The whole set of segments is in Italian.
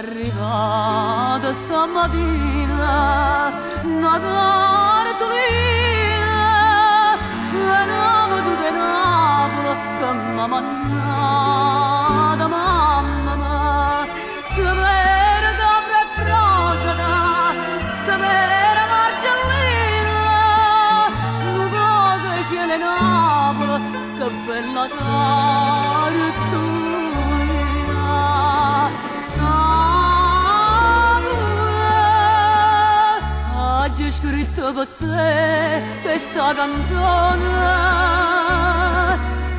arrivata stamattina una cartolina una veduta in Napoli che m'ha mannata mamma mia. Sapere capra e proceda, sapere marcellina, un po' che c'è in Napoli, che bella cartolina. Oggi ho scritto per te questa canzone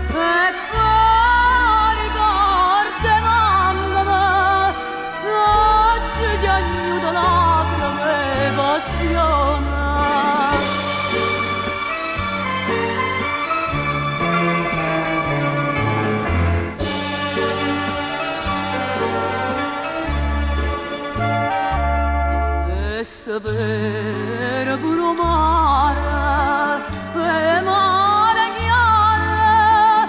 e poi ricordi mamma mia, oggi ti aiuto lacrime e passione. E sapere pure mare e mare chiare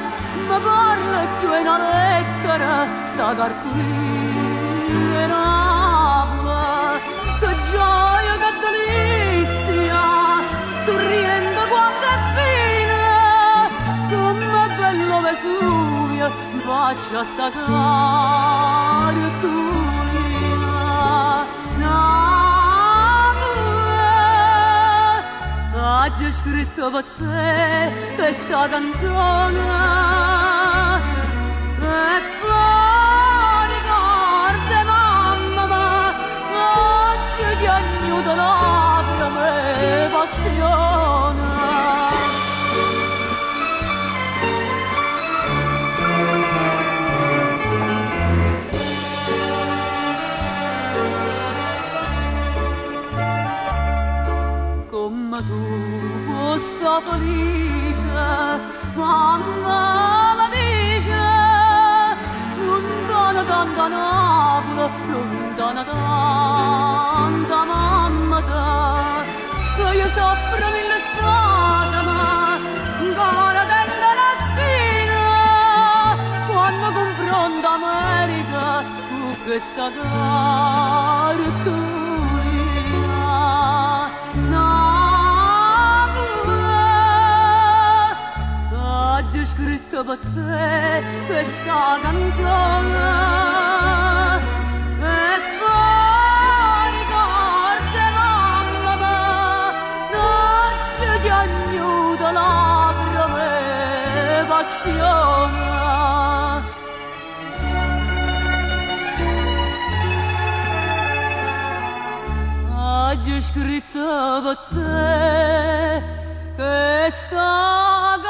mi parla più in una lettera sta cartolina in Napoli, che gioia, che delizia, sorriendo quanto è fine, come bello Vesuvio faccia sta cartolina. Oggi ho scritto per te questa canzone e poi ricordi mamma mia, oggi ti aiuto lacrime e passione. Come tu puoi sta felice, mamma mi dice, lontana tanta Napoli, lontana tanta mamma te, che io soffro mille spasimi, ancora tendo una spina, quando confronto America con questa cartolina. Oggi ho scritto per te questa canzone e poi ricordi mamma mia, oggi ti aiuto lacrime e passione. Oggi ho scritto per te questa canzone.